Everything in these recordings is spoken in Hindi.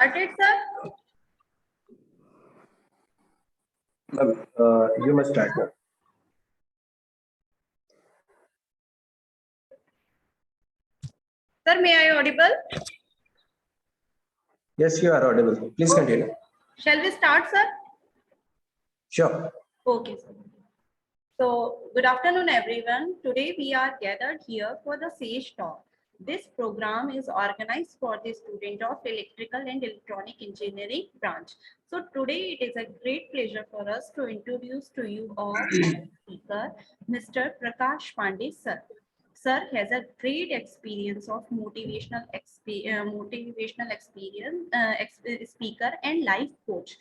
started, sir? You must start now. Sir, may I audible? Yes, you are audible. Please continue. Shall we start, sir? Sure. Okay, sir. So, good afternoon, everyone. Today we are gathered here for the SAGE Talk. This program is organized for the student of Electrical and Electronic Engineering branch. So today it is a great pleasure for us to introduce to you all our speaker, Mr. Prakash Pandey, sir. Sir has a great experience of motivational speaker and life coach.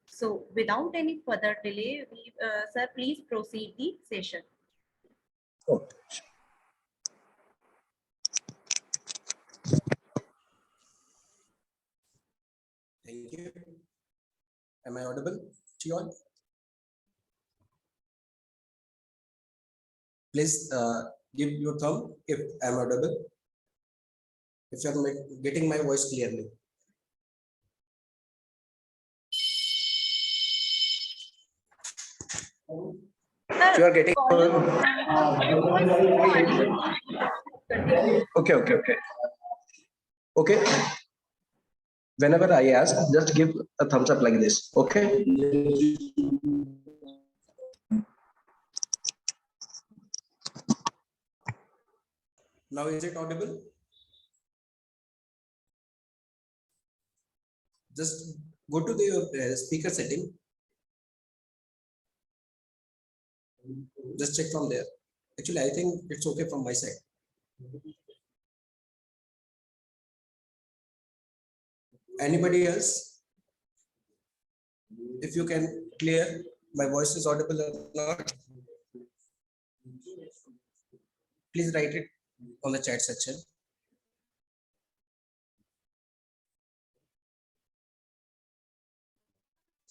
So without any further delay, sir, please proceed the session. Okay. Thank you. Am I audible to you all? Please give your thumb if I am audible. If you are getting my voice clearly. Sir, you are getting. Okay. Okay. Whenever I ask, just give a thumbs up like this. Okay. Now is it audible? Just go to the speaker setting. Just check from there. Actually, I think it's okay from my side. Anybody else? If you can clear, my voice is audible or not? Please write it on the chat section.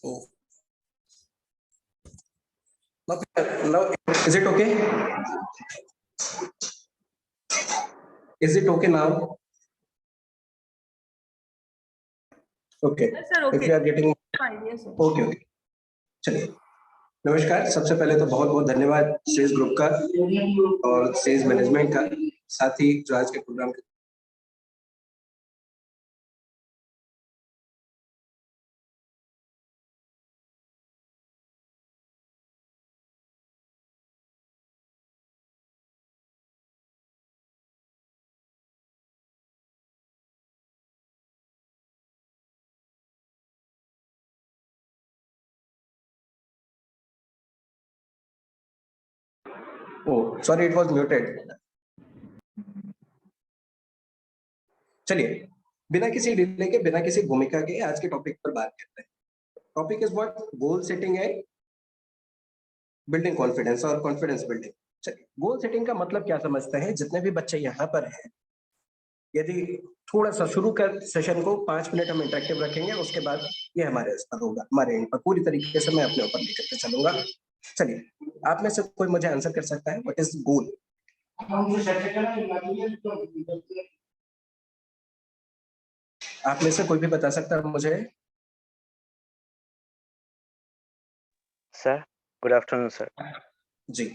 Oh. Now, is it okay? Is it okay now? Okay. Yes, sir, okay. If you are getting Fine, yes, sir. Okay. चलिए, नमस्कार। सबसे पहले तो बहुत बहुत धन्यवाद सेज ग्रुप का और सेज मैनेजमेंट का, साथ ही जो आज के प्रोग्राम के Oh, sorry, it was muted. चलिए, बिना किसी डिले के, बिना किसी भूमिका के आज के टॉपिक पर बात करते हैं। Topic is what? Goal setting and building confidence और कॉन्फिडेंस बिल्डिंग। चलिए, गोल सेटिंग का मतलब क्या समझते हैं जितने भी बच्चे यहाँ पर हैं? यदि थोड़ा सा शुरू कर सेशन को 5 मिनट हम इंटरेक्टिव रखेंगे, उसके बाद ये हमारे इस पर होगा, हमारे एंड पर पूरी तरीके से मैं अपने ऊपर लेकर के चलूंगा। चलिए, आप में से कोई मुझे आंसर कर सकता है व्हाट इज गोल? आप में से कोई भी बता सकता है मुझे? Sir, good afternoon sir. जी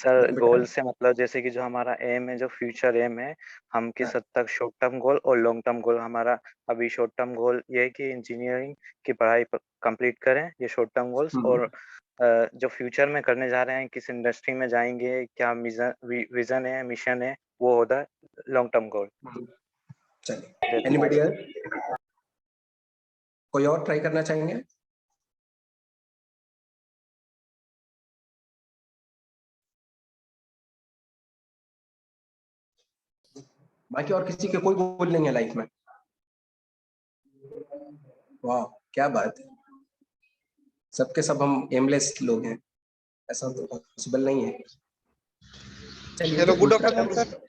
सर, गोल से मतलब जैसे कि जो हमारा एम है, जो फ्यूचर एम है, हम किस हद तक शॉर्ट टर्म गोल और लॉन्ग टर्म गोल। हमारा अभी शॉर्ट टर्म गोल ये है कि इंजीनियरिंग की पढ़ाई कंप्लीट करें, ये शॉर्ट टर्म गोल्स। और जो फ्यूचर में करने जा रहे हैं, किस इंडस्ट्री में जाएंगे, क्या विजन है, मिशन है, वो होता है लॉन्ग टर्म गोल। चलिए, एनीबॉडी एल्स? कोई और ट्राई करना चाहेंगे? बाकी और किसी के कोई गोल नहीं है लाइफ में? वाह, क्या बात है। सबके सब हम एमलेस लोग हैं, ऐसा तो पॉसिबल नहीं है। चलिए, हेलो, गुड आफ्टरनून सर।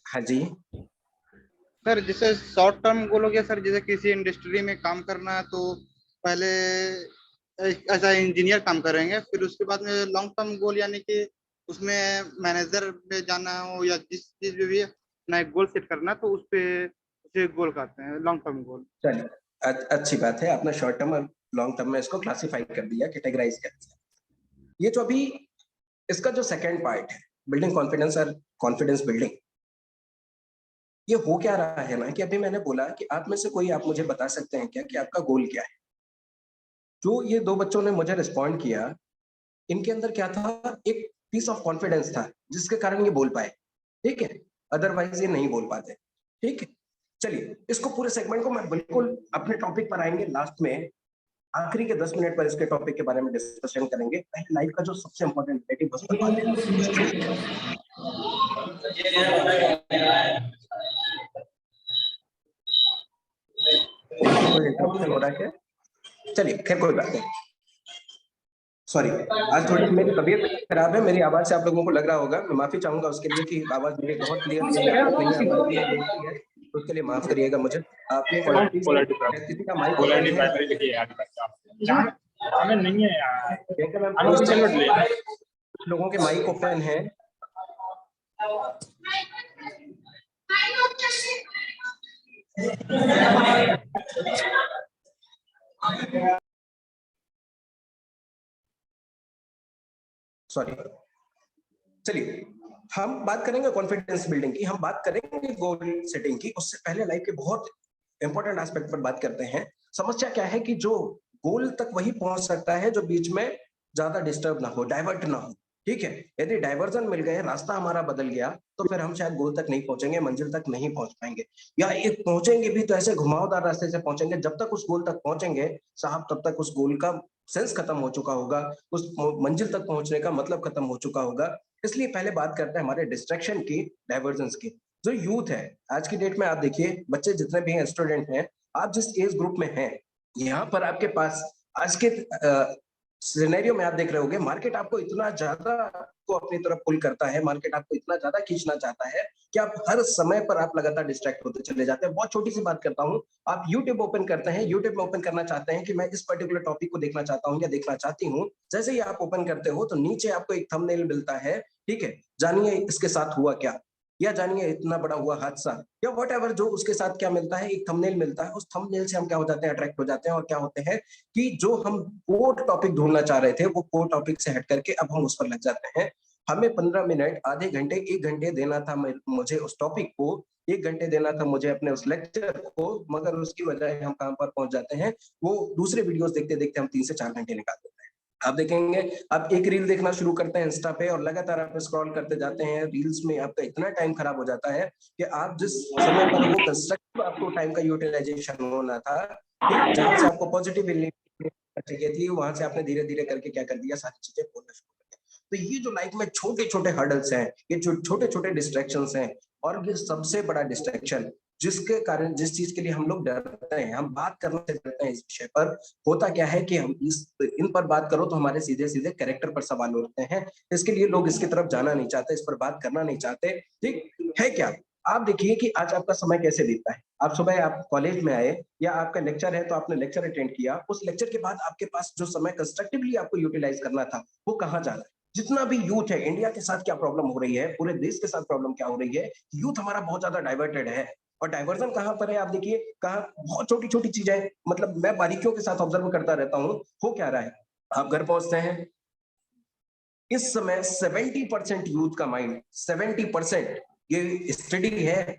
हाँ जी सर, जैसे शॉर्ट टर्म गोल हो गया सर, जैसे किसी इंडस्ट्री में काम करना है तो पहले ऐसा इंजीनियर काम करेंगे, फिर उसके बाद में लॉन्ग टर्म गोल यानी कि उसमें मैनेजर में जाना हो या जिस चीज में भी अपना एक गोल सेट करना, तो उस पे जो गोल कहते हैं, लॉन्ग टर्म गोल। चलिए, अच्छी बात है, आपने शॉर्ट टर्म और लॉन्ग टर्म में इसको क्लासिफाई कर दिया, कैटेगराइज कर दिया। ये जो अभी इसका जो सेकंड पार्ट है, बिल्डिंग कॉन्फिडेंस और कॉन्फिडेंस बिल्डिंग, ये हो क्या रहा है ना कि अभी मैंने बोला कि आप में से कोई आप मुझे बता सकते हैं क्या कि आपका गोल क्या है। जो ये दो बच्चों ने मुझे रिस्पॉन्ड किया, इनके अंदर क्या था, एक पीस ऑफ कॉन्फिडेंस था जिसके कारण ये बोल पाए, ठीक है, अदरवाइज ये नहीं बोल पाते, ठीक है। चलिए, इसको पूरे सेगमेंट को मैं बिल्कुल अपने टॉपिक पर आएंगे, लास्ट में आखिरी के 10 मिनट पर इसके टॉपिक के बारे में डिस्कशन करेंगे। पहले लाइफ का जो सबसे इंपॉर्टेंट नेगेटिव उस पर बात कोई इंटरप्शन हो रहा है क्या? चलिए, खैर कोई बात नहीं, सॉरी, आज थोड़ी मेरी तबीयत खराब है, मेरी आवाज से आप लोगों को लग रहा होगा, मैं माफी चाहूंगा उसके लिए कि आवाज मेरी बहुत क्लियर नहीं है, उसके लिए माफ करिएगा मुझे। आप किसी का माइक नहीं है यार, लोगों के माइक ओपन है। सॉरी, चलिए हम बात करेंगे कॉन्फिडेंस बिल्डिंग की, हम बात करेंगे गोल सेटिंग की। उससे पहले लाइफ के बहुत इंपॉर्टेंट एस्पेक्ट पर बात करते हैं। समस्या क्या है कि जो गोल तक वही पहुंच सकता है जो बीच में ज्यादा डिस्टर्ब ना हो, डाइवर्ट ना हो, ठीक है। यदि डाइवर्जन मिल गए, रास्ता हमारा बदल गया, तो फिर हम शायद गोल तक नहीं पहुंचेंगे, मंजिल तक नहीं पहुंच पाएंगे, या एक पहुंचेंगे भी तो ऐसे घुमावदार रास्ते से पहुंचेंगे। जब तक उस गोल तक पहुंचेंगे साहब, तब तक उस गोल का सेंस खत्म हो चुका होगा, उस मंजिल तक पहुंचने का मतलब खत्म हो चुका होगा। इसलिए पहले बात करते हैं हमारे डिस्ट्रैक्शन की, डाइवर्जेंस की। जो यूथ है आज की डेट में, आप देखिए बच्चे जितने भी हैं, स्टूडेंट हैं, आप जिस एज ग्रुप में हैं, यहाँ पर आपके पास आज के सिनेरियो में आप देख रहे होंगे, मार्केट आपको इतना ज्यादा को अपनी तरफ पुल करता है, मार्केट आपको इतना ज्यादा खींचना चाहता है कि आप हर समय पर आप लगातार डिस्ट्रैक्ट होते चले जाते हैं। बहुत छोटी सी बात करता हूँ, आप यूट्यूब ओपन करते हैं, यूट्यूब में ओपन करना चाहते हैं कि मैं इस पर्टिकुलर टॉपिक को देखना चाहता हूँ या देखना चाहती हूँ। जैसे ही आप ओपन करते हो तो नीचे आपको एक थंबनेल मिलता है, ठीक है, जानिए इसके साथ हुआ क्या, या जानिए इतना बड़ा हुआ हादसा, या व्हाटएवर जो उसके साथ क्या मिलता है, एक थंबनेल मिलता है। उस थंबनेल से हम क्या हो जाते हैं, अट्रैक्ट हो जाते हैं, और क्या होते हैं कि जो हम कोर टॉपिक ढूंढना चाह रहे थे, वो कोर टॉपिक से हट करके अब हम उस पर लग जाते हैं। हमें 15 मिनट, आधे घंटे, 1 घंटे देना था मुझे उस टॉपिक को, 1 घंटे देना था मुझे अपने उस लेक्चर को, मगर उसकी वजह हम कहां पर पहुंच जाते हैं, वो दूसरे वीडियोस देखते देखते हम 3 से 4 घंटे निकाल देते हैं। आप देखेंगे, आप एक रील देखना शुरू करते हैं इंस्टा पे, और लगातार आप स्क्रॉल करते जाते हैं, रील्स में आपका इतना टाइम खराब हो जाता है कि आप जिस समय पर वो कंस्ट्रक्टिव आपको टाइम का यूटिलाइजेशन होना था, जहां से आपको पॉजिटिव चाहिए थी, वहां से आपने धीरे धीरे करके क्या कर दिया, सारी चीजें बोलना शुरू कर दिया। तो ये जो लाइफ में छोटे छोटे हर्डल्स हैं, ये जो छोटे छोटे डिस्ट्रैक्शंस हैं, और ये सबसे बड़ा डिस्ट्रैक्शन जिसके कारण, जिस चीज के लिए हम लोग डरते हैं, हम बात करने से डरते हैं इस विषय पर, होता क्या है कि हम इन पर बात करो तो हमारे सीधे सीधे कैरेक्टर पर सवाल उठते हैं। इसके लिए लोग इसकी तरफ जाना नहीं चाहते, इस पर बात करना नहीं चाहते, ठीक है क्या। आप देखिए कि आज आपका समय कैसे बीतता है। आप सुबह आप कॉलेज में आए, या आपका लेक्चर है तो आपने लेक्चर अटेंड किया, उस लेक्चर के बाद आपके पास जो समय कंस्ट्रक्टिवली आपको यूटिलाइज करना था, वो कहाँ जा रहा है। जितना भी यूथ है, इंडिया के साथ क्या प्रॉब्लम हो रही है, पूरे देश के साथ प्रॉब्लम क्या हो रही है, यूथ हमारा बहुत ज्यादा डाइवर्टेड है। और डाइवर्जन कहाँ पर है, आप देखिए, कहाँ बहुत छोटी छोटी चीजें, मतलब मैं बारीकियों के साथ ऑब्जर्व करता रहता हूँ। हो क्या रहा है, आप घर पहुंचते हैं, इस समय 70% यूथ का माइंड, 70%, ये स्टडी है,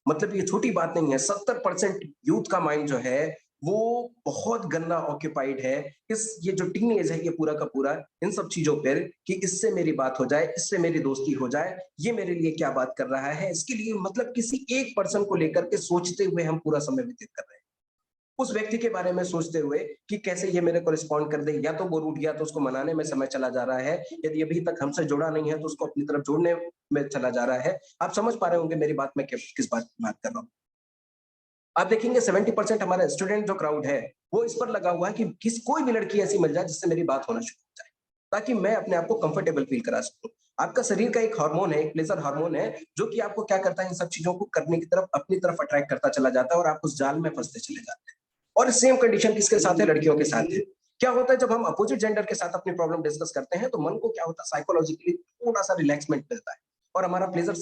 मतलब ये छोटी बात नहीं है, 70% यूथ का माइंड जो है वो बहुत गंदा ऑक्यूपाइड है। ये जो टीन एज है, ये पूरा का पूरा इन सब चीजों पर, कि इससे मेरी बात हो जाए, इससे मेरी दोस्ती हो जाए, ये मेरे लिए क्या बात कर रहा है, इसके लिए मतलब किसी एक पर्सन को लेकर के सोचते हुए हम पूरा समय व्यतीत कर रहे हैं। उस व्यक्ति के बारे में सोचते हुए कि कैसे ये मेरे को रिस्पॉन्ड कर दे, या तो वो रूठ गया तो उसको मनाने में समय चला जा रहा है, यदि अभी तक हमसे जुड़ा नहीं है तो उसको अपनी तरफ जोड़ने में चला जा रहा है। आप समझ पा रहे होंगे मेरी बात में किस बात कर रहा हूँ। आप देखेंगे 70% हमारा स्टूडेंट जो क्राउड है, वो इस पर लगा हुआ है कि कोई भी लड़की ऐसी मिल जाए जिससे मेरी बात होना शुरू हो जाए, ताकि मैं अपने आप को कंफर्टेबल फील करा सकूं। आपका शरीर का एक हार्मोन है, एक प्लेजर हार्मोन है, जो कि आपको क्या करता है, इन सब चीजों को करने की तरफ, अपनी तरफ अट्रैक्ट करता चला जाता है, और आप उस जाल में फंसते चले जाते हैं। और सेम कंडीशन किसके साथ है, लड़कियों के साथ है। क्या होता है, जब हम अपोजिट जेंडर के साथ अपनी प्रॉब्लम डिस्कस करते हैं, तो मन को क्या होता है, साइकोलॉजिकली थोड़ा सा रिलैक्समेंट मिलता है, और हमारा प्लेजर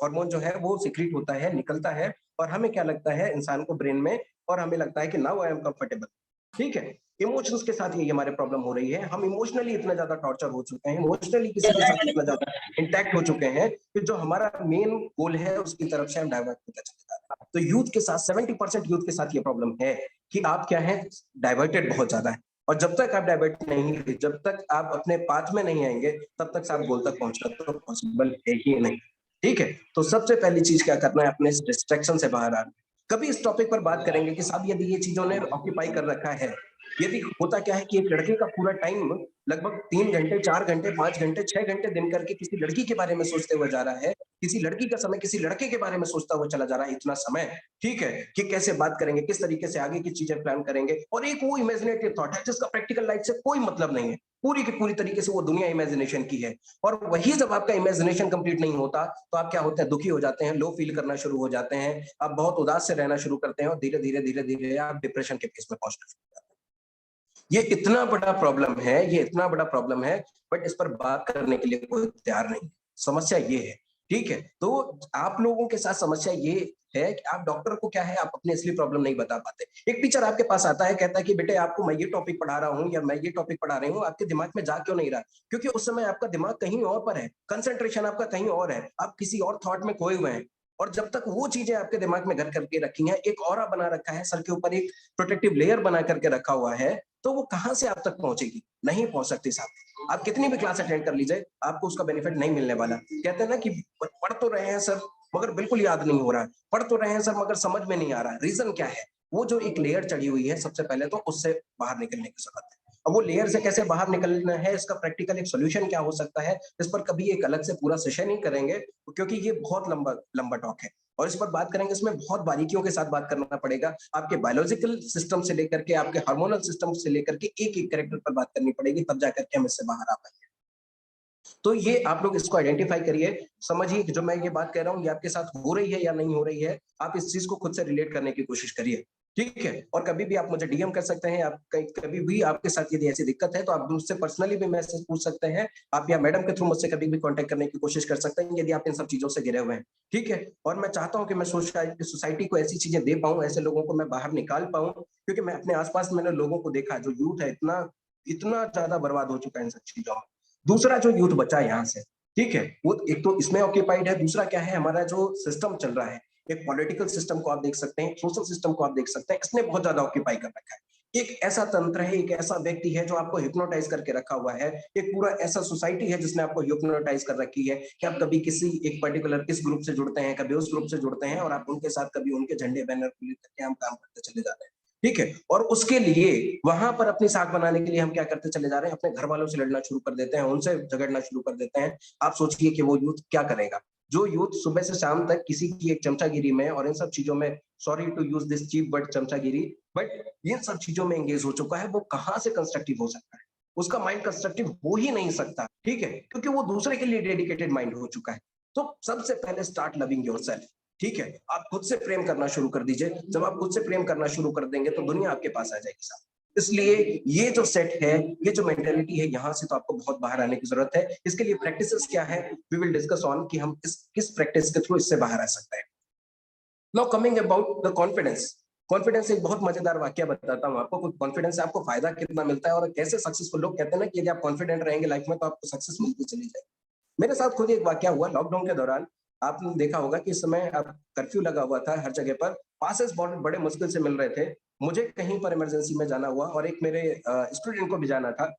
हार्मोन जो है वो सिक्रीट होता है, निकलता है, और हमें क्या लगता है इंसान को ब्रेन में, और हमें लगता है कि नाउ आई एम कंफर्टेबल। ठीक है, इमोशंस के साथ ये हमारे प्रॉब्लम हो रही है। हम इमोशनली इतना ज्यादा टॉर्चर हो चुके हैं, इमोशनली किसी के साथ इतना ज्यादा इंटैक्ट हो चुके हैं कि जो हमारा मेन गोल है उसकी तरफ से हम डाइवर्ट होते चले जा रहे हैं। तो यूथ के साथ 70% यूथ के साथ ये प्रॉब्लम है कि आप क्या है, डाइवर्टेड बहुत ज्यादा है। और जब तक आप डाइवर्ट नहीं, जब तक आप अपने पाथ में नहीं आएंगे, तब तक आप गोल तक पहुंचना तो पॉसिबल है ही नहीं। ठीक है, तो सबसे पहली चीज क्या करना है, अपने डिस्ट्रैक्शन से बाहर आना। कभी इस टॉपिक पर बात करेंगे कि साहब यदि ये चीजों ने ऑक्यूपाई कर रखा है, यदि होता क्या है कि एक लड़के का पूरा टाइम लगभग 3 घंटे, 4 घंटे, 5 घंटे, 6 घंटे दिन करके किसी लड़की के बारे में सोचते हुए जा रहा है, किसी लड़की का समय किसी लड़के के बारे में सोचता हुआ चला जा रहा है इतना समय। ठीक है, कि कैसे बात करेंगे, किस तरीके से आगे की चीजें प्लान करेंगे, और एक वो इमेजिनेटिव थॉट है जिसका प्रैक्टिकल लाइफ से कोई मतलब नहीं है, पूरी की पूरी तरीके से वो दुनिया इमेजिनेशन की है। और वही जब आपका इमेजिनेशन कंप्लीट नहीं होता तो आप क्या होते हैं, दुखी हो जाते हैं, लो फील करना शुरू हो जाते हैं, आप बहुत उदास से रहना शुरू करते हैं, और धीरे धीरे धीरे धीरे आप डिप्रेशन के फेस में पहुंचना शुरू करते हैं। ये इतना बड़ा प्रॉब्लम है, ये इतना बड़ा प्रॉब्लम है, बट इस पर बात करने के लिए कोई तैयार नहीं। समस्या ये है। ठीक है, तो आप लोगों के साथ समस्या ये है कि आप डॉक्टर को क्या है, आप अपनी असली प्रॉब्लम नहीं बता पाते। एक टीचर आपके पास आता है, कहता है कि बेटे आपको मैं ये टॉपिक पढ़ा रहा हूँ या मैं ये टॉपिक पढ़ा रही हूँ, आपके दिमाग में जा क्यों नहीं रहा? क्योंकि उस समय आपका दिमाग कहीं और पर है, कंसंट्रेशन आपका कहीं और है, आप किसी और थॉट में खोए हुए हैं। और जब तक वो चीजें आपके दिमाग में घर करके रखी हैं, एक ऑरा बना रखा है, सर के ऊपर एक प्रोटेक्टिव लेयर बना करके रखा हुआ है, तो वो कहां से आप तक पहुंचेगी? नहीं पहुंच सकती साहब। आप कितनी भी क्लास अटेंड कर लीजिए, आपको उसका बेनिफिट नहीं मिलने वाला। कहते हैं ना कि पढ़ तो रहे हैं सर मगर बिल्कुल याद नहीं हो रहा है, पढ़ तो रहे हैं सर मगर समझ में नहीं आ रहा है। रीजन क्या है? वो जो एक लेयर चढ़ी हुई है, सबसे पहले तो उससे बाहर निकलने की जरूरत है। अब वो लेयर से कैसे बाहर निकलना है, इसका प्रैक्टिकल एक सोल्यूशन क्या हो सकता है, इस पर कभी एक अलग से पूरा सेशन ही करेंगे, क्योंकि ये बहुत लंबा लंबा टॉक है और इस पर बात करेंगे। इसमें बहुत बारीकियों के साथ बात करना पड़ेगा, आपके बायोलॉजिकल सिस्टम से लेकर के आपके हार्मोनल सिस्टम से लेकर के एक एक कैरेक्टर पर बात करनी पड़ेगी, तब जाकर के हम इससे बाहर आ पाएंगे। तो ये आप लोग इसको आइडेंटिफाई करिए, समझिए कि जो मैं ये बात कह रहा हूँ ये आपके साथ हो रही है या नहीं हो रही है। आप इस चीज को खुद से रिलेट करने की कोशिश करिए। ठीक है, और कभी भी आप मुझे डीएम कर सकते हैं, आप कभी भी आपके साथ यदि ऐसी दिक्कत है तो आप मुझसे पर्सनली भी मैसेज पूछ सकते हैं, आप या मैडम के थ्रू मुझसे कभी भी कांटेक्ट करने की कोशिश कर सकते हैं, यदि आप इन सब चीजों से घिरे हुए हैं। ठीक है, और मैं चाहता हूं कि मैं सोसाइटी को ऐसी चीजें दे पाऊं, ऐसे लोगों को मैं बाहर निकाल पाऊं, क्योंकि मैं अपने आसपास मैंने लोगों को देखा, जो यूथ है इतना इतना ज्यादा बर्बाद हो चुका है इन सब चीजों में। दूसरा जो यूथ बचा है यहाँ से, ठीक है, वो एक तो इसमें ऑक्यूपाइड है, दूसरा क्या है, हमारा जो सिस्टम चल रहा है, एक पॉलिटिकल सिस्टम को आप देख सकते हैं, सोशल सिस्टम को आप देख सकते हैं, इसने बहुत ज्यादा ऑक्यूपाई कर रखा है। एक ऐसा तंत्र है, एक ऐसा व्यक्ति है जो आपको हिप्नोटाइज करके रखा हुआ है, एक पूरा ऐसा सोसाइटी है जिसने आपको हिप्नोटाइज कर रखी है कि आप कभी किसी एक पर्टिकुलर इस ग्रुप से जुड़ते हैं, कभी उस ग्रुप से जुड़ते हैं, और आप उनके साथ कभी उनके झंडे बैनर को लेकर के हम काम करते चले जा रहे हैं। ठीक है, और उसके लिए वहां पर अपनी साख बनाने के लिए हम क्या करते चले जा रहे हैं, अपने घर वालों से लड़ना शुरू कर देते हैं, उनसे झगड़ना शुरू कर देते हैं। आप सोचिए कि वो यूथ क्या करेगा, जो यूथ सुबह से शाम तक किसी की एक चमचागिरी में और इन सब चीजों में, sorry to use this cheap word चमचागिरी, बट इन सब चीजों में एंगेज हो चुका है, वो कहां से कंस्ट्रक्टिव हो सकता है? उसका माइंड कंस्ट्रक्टिव हो ही नहीं सकता। ठीक है, क्योंकि वो दूसरे के लिए डेडिकेटेड माइंड हो चुका है। तो सबसे पहले स्टार्ट लविंग योरसेल्फ। ठीक है, आप खुद से प्रेम करना शुरू कर दीजिए। जब आप खुद से प्रेम करना शुरू कर देंगे तो दुनिया आपके पास आ जाएगी साहब। इसलिए ये जो सेट है, ये जो मेंटेलिटी है, यहाँ से तो आपको बहुत बाहर आने की जरूरत है। इसके लिए प्रैक्टिसेस क्या है, वी विल डिस्कस ऑन कि हम किस प्रैक्टिस के थ्रू इससे बाहर आ सकते हैं। Now coming about the confidence. Confidence एक बहुत मजेदार वाक्य बताता हूँ आपको, कॉन्फिडेंस से आपको फायदा कितना मिलता है और कैसे सक्सेसफुल लोग कहते हैं ना कि यदि आप कॉन्फिडेंट रहेंगे लाइफ में तो आपको सक्सेस मिलती चली जाएगी। मेरे साथ खुद एक वाक्य हुआ लॉकडाउन के दौरान। आपने देखा होगा कि इस समय अब कर्फ्यू लगा हुआ था हर जगह पर, पासेस बहुत बड़े मुश्किल से मिल रहे थे। मुझे कहीं पर इमरजेंसी में जाना हुआ और एक मेरे स्टूडेंट को भी जाना था।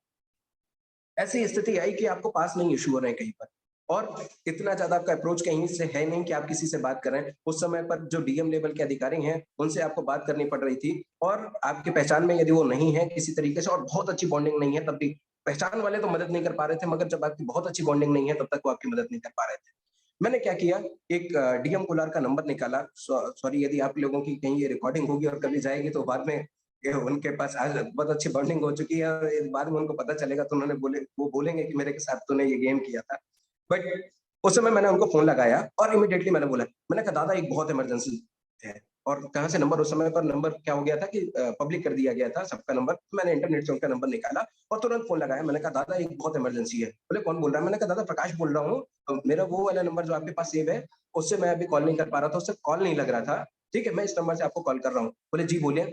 ऐसी स्थिति आई कि आपको पास नहीं इशू हो रहे हैं कहीं पर, और इतना ज्यादा आपका अप्रोच कहीं से है नहीं कि आप किसी से बात करें। उस समय पर जो डीएम लेवल के अधिकारी हैं उनसे आपको बात करनी पड़ रही थी, और आपके पहचान में यदि वो नहीं है किसी तरीके से और बहुत अच्छी बॉन्डिंग नहीं है, तब भी पहचान वाले तो मदद नहीं कर पा रहे थे, मगर जब आपकी बहुत अच्छी बॉन्डिंग नहीं है तब तक वो आपकी मदद नहीं कर पा रहे थे। मैंने क्या किया, एक डीएम कोलार का नंबर निकाला। सॉरी यदि आप लोगों की कहीं ये रिकॉर्डिंग होगी और कभी जाएगी तो बाद में उनके पास आज बहुत अच्छी बॉन्डिंग हो चुकी है, और बाद में उनको पता चलेगा तो वो बोलेंगे कि मेरे के साथ तूने ये गेम किया था। बट उस समय मैंने उनको फोन लगाया और इमीडिएटली मैंने बोला, मैंने कहा दादा एक बहुत इमरजेंसी है, और कहाँ से नंबर, उस समय पर नंबर क्या हो गया था कि पब्लिक कर दिया गया था सबका नंबर। मैंने इंटरनेट से उनका नंबर निकाला और तुरंत फोन लगाया। मैंने कहा दादा एक बहुत इमरजेंसी है। बोले कौन बोल रहा है? मैंने कहा दादा प्रकाश बोल रहा हूँ, मेरा वो वाला नंबर जो आपके पास सेव है उससे मैं अभी कॉल नहीं कर पा रहा था, उससे कॉल नहीं लग रहा था, ठीक है, मैं इस नंबर से आपको कॉल कर रहा हूँ। बोले जी बोलिए।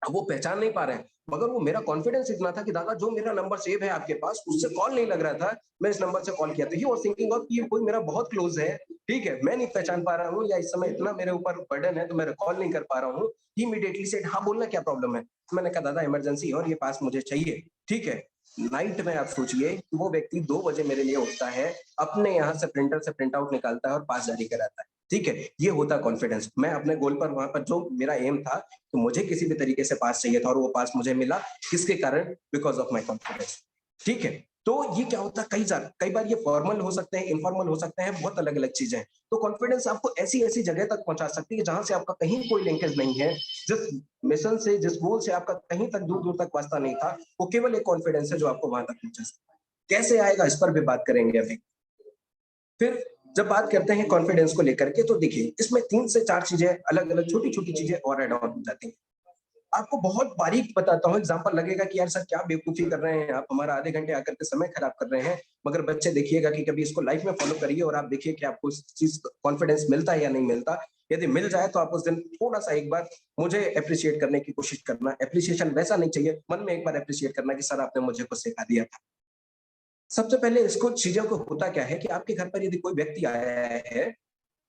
अब वो पहचान नहीं पा रहे हैं, मगर वो मेरा कॉन्फिडेंस इतना था कि दादा जो मेरा नंबर सेव है आपके पास उससे कॉल नहीं लग रहा था, मैं इस नंबर से कॉल किया था। ही वाज थिंकिंग ऑफ ये कोई मेरा बहुत क्लोज है, ठीक है, मैं नहीं पहचान पा रहा हूँ या इस समय इतना मेरे ऊपर बर्डन है तो मैं कॉल नहीं कर पा रहा हूँ। ही इमीडिएटली सेड हाँ बोलना क्या प्रॉब्लम है? मैंने कहा दादा इमरजेंसी है और ये पास मुझे चाहिए, ठीक है। नाइट में आप सोचिए वो व्यक्ति 2 बजे मेरे लिए उठता है, अपने यहाँ से प्रिंटर से प्रिंट आउट निकालता है और पास जारी कराता है, ठीक है। ये होता कॉन्फिडेंस। मैं अपने गोल पर वहां पर जो मेरा एम था तो मुझे किसी भी तरीके से पास चाहिए था और वो पास मुझे मिला, किसके कारण? बिकॉज ऑफ माई कॉन्फिडेंस, ठीक है। तो ये क्या होता है, कई बार ये फॉर्मल हो सकते हैं, इनफॉर्मल हो सकते हैं, बहुत अलग अलग चीजें हैं। तो कॉन्फिडेंस आपको ऐसी ऐसी जगह तक पहुंचा सकती है जहां से आपका कहीं कोई लिंकेज नहीं है, जिस मिशन से, जिस गोल से आपका कहीं तक दूर दूर तक वास्ता नहीं था, वो केवल एक कॉन्फिडेंस है जो आपको वहां तक पहुंचा सकता है। कैसे आएगा इस पर भी बात करेंगे अभी। फिर जब बात करते हैं कॉन्फिडेंस को लेकर के, तो देखिए इसमें 3 से 4 चीजें अलग अलग छोटी छोटी चीजें और ऐड ऑन हो जाती हैं। आपको बहुत बारीक बताता हूँ, एग्जांपल लगेगा कि यार सर क्या बेवकूफी कर रहे हैं आप, हमारा आधे घंटे आकर के समय खराब कर रहे हैं। मगर बच्चे देखिएगा कि कभी इसको लाइफ में फॉलो करिए और आप देखिए कि आपको इस चीज कॉन्फिडेंस मिलता है या नहीं मिलता। यदि मिल जाए तो आप उस दिन थोड़ा सा एक बार मुझे अप्रिशिएट करने की कोशिश करना। अप्रिसिएशन वैसा नहीं चाहिए, मन में एक बार अप्रिशिएट करना कि सर आपने मुझे कुछ सिखा दिया था। सबसे पहले इसको चीजों को होता क्या है कि आपके घर पर यदि कोई व्यक्ति आया है,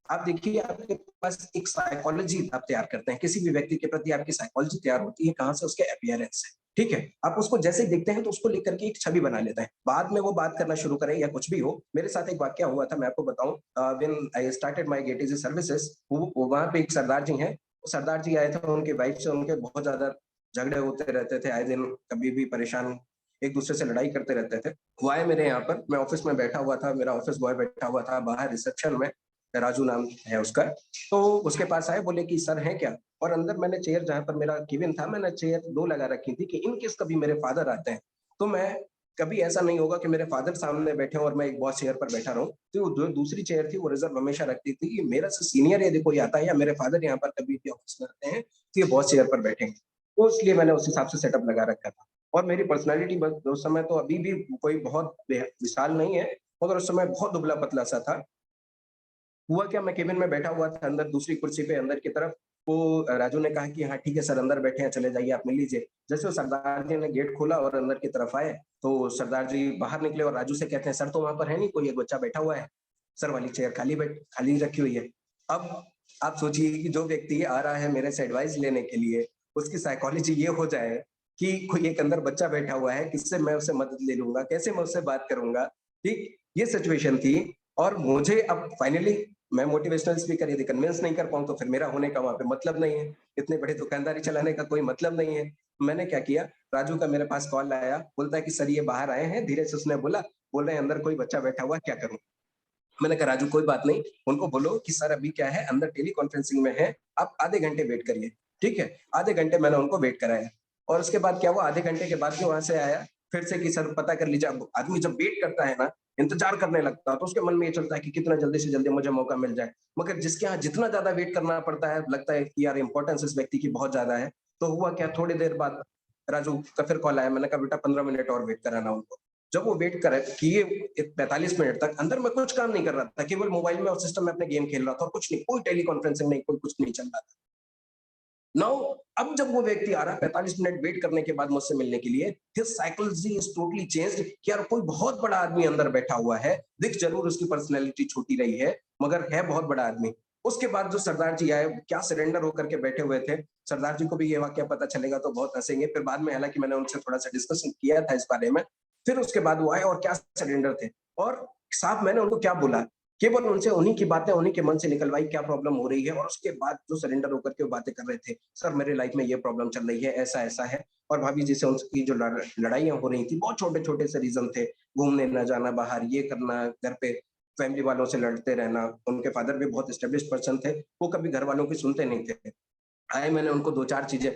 आप देखिए आपके पास एक साइकोलॉजी आप तैयार करते हैं, किसी भी व्यक्ति के प्रति आपकी साइकोलॉजी तैयार होती है कहाँ से? उसके अपीयरेंस से, ठीक है। आप उसको जैसे ही देखते हैं तो उसको लेकर के एक छवि बना लेते हैं, बाद में वो बात करना शुरू करें या कुछ भी हो। मेरे साथ एक वाकया हुआ था, मैं आपको बताऊं। व्हेन आई स्टार्टेड माय गेटीजी सर्विसेज, वहां पे एक सरदार जी हैं, सरदार जी आए थे, उनके वाइफ से उनके बहुत ज्यादा झगड़े होते रहते थे, आए दिन कभी भी परेशान, एक दूसरे से लड़ाई करते रहते थे। वो आए मेरे यहाँ पर, मैं ऑफिस में बैठा हुआ था, मेरा ऑफिस बॉय बैठा हुआ था बाहर रिसेप्शन में, राजू नाम है उसका। तो उसके पास आए, बोले कि सर हैं क्या? और अंदर मैंने चेयर जहां पर मेरा केबिन था, मैंने चेयर 2 लगा रखी थी कि इन केस कभी मेरे फादर आते हैं तो मैं, कभी ऐसा नहीं होगा कि मेरे फादर सामने बैठे और मैं एक बॉस चेयर पर बैठा रहूं। तो जो दूसरी चेयर थी वो रिजर्व हमेशा रखती थी कि मेरा से सीनियर यदि कोई आता है या मेरे फादर यहाँ पर कभी भी ऑफिस में आते हैं तो ये बॉस चेयर पर बैठेंगे। तो इसलिए मैंने उस हिसाब से सेटअप लगा रखा था। और मेरी पर्सनैलिटी उस समय तो अभी भी कोई बहुत विशाल नहीं है, मगर उस समय बहुत दुबला पतला सा था। हुआ क्या, मैं केबिन में बैठा हुआ था अंदर दूसरी कुर्सी पे अंदर की तरफ। वो राजू ने कहा कि हाँ ठीक है सर अंदर बैठे हैं, चले जाइए आप मिल लीजिए। जैसे वो सरदार जी ने गेट खोला और अंदर की तरफ आए तो सरदार जी बाहर निकले और राजू से कहते हैं सर तो वहां पर है नहीं कोई, एक बच्चा बैठा हुआ है, सर वाली चेयर खाली रखी हुई है। अब आप सोचिए कि जो व्यक्ति आ रहा है मेरे से एडवाइस लेने के लिए, उसकी साइकोलॉजी ये हो जाए कि कोई एक अंदर बच्चा बैठा हुआ है, किससे मैं उससे मदद ले लूंगा, कैसे मैं उससे बात करूंगा, ठीक, ये सिचुएशन थी। और मुझे अब फाइनली, मैं मोटिवेशनल स्पीकर यदि कन्विंस नहीं कर पाऊं तो फिर मेरा होने का वहां पे मतलब नहीं है, इतने बड़े दुकानदारी चलाने का कोई मतलब नहीं है। मैंने क्या किया, राजू का मेरे पास कॉल आया, बोलता है कि सर ये बाहर आए हैं, धीरे से उसने बोला, बोल रहे हैं अंदर कोई बच्चा बैठा हुआ, क्या करूं? मैंने कहा राजू कोई बात नहीं, उनको बोलो कि सर अभी क्या है अंदर टेली कॉन्फ्रेंसिंग में है, आप आधे घंटे वेट करिए, ठीक है। आधे घंटे मैंने उनको वेट कराया और उसके बाद क्या हुआ, आधे घंटे के बाद भी वहां से आया फिर से कि सर पता कर लीजिए। अब आदमी जब वेट करता है ना, इंतजार करने लगता है, तो उसके मन में ये चलता है कि कितना जल्दी से जल्दी मुझे मौका मिल जाए। मगर जिसके यहाँ जितना ज्यादा वेट करना पड़ता है, लगता है कि यार इंपॉर्टेंस इस व्यक्ति की बहुत ज्यादा है। तो हुआ क्या, थोड़ी देर बाद राजू का फिर कॉल आया, मैंने कहा बेटा 15 मिनट और वेट कराना उनको। जब वो वेट कर किए 45 मिनट तक, अंदर मैं कुछ काम नहीं कर रहा था, केवल मोबाइल में और सिस्टम में अपने गेम खेल रहा था, और कुछ नहीं, कोई टेली कॉन्फ्रेंसिंग नहीं, कोई कुछ नहीं चल रहा था। नाउ अब जब वो व्यक्ति आ रहा है 45 मिनट वेट करने के बाद मुझसे मिलने के लिए, his psychology is totally changed कि यार कोई बहुत बड़ा आदमी अंदर बैठा हुआ है, दिख जरूर उसकी पर्सनैलिटी छोटी रही है मगर है बहुत बड़ा आदमी। उसके बाद जो सरदार जी आए, क्या सरेंडर होकर के बैठे हुए थे। सरदार जी को भी ये वाक्य पता चलेगा तो बहुत हंसेंगे, फिर बाद में हालांकि मैंने उनसे थोड़ा सा डिस्कशन किया था इस बारे में। फिर उसके बाद वो आए और क्या सरेंडर थे, और साहब मैंने उनको क्या बोला, केवल उनसे उन्हीं की बातें उन्हीं के मन से निकलवाई क्या प्रॉब्लम हो रही है, और उसके बाद जो सरेंडर होकर के वो बातें कर रहे थे, सर मेरे लाइफ में ये प्रॉब्लम चल रही है, ऐसा ऐसा है। और भाभी जी से उनकी जो लड़ाइयां हो रही थी, बहुत छोटे छोटे से रीजन थे, घूमने न जाना बाहर, ये करना, घर पे फैमिली वालों से लड़ते रहना। उनके फादर भी बहुत स्टेब्लिश पर्सन थे, वो कभी घर वालों की सुनते नहीं थे। आए, मैंने उनको 2-4 चीजें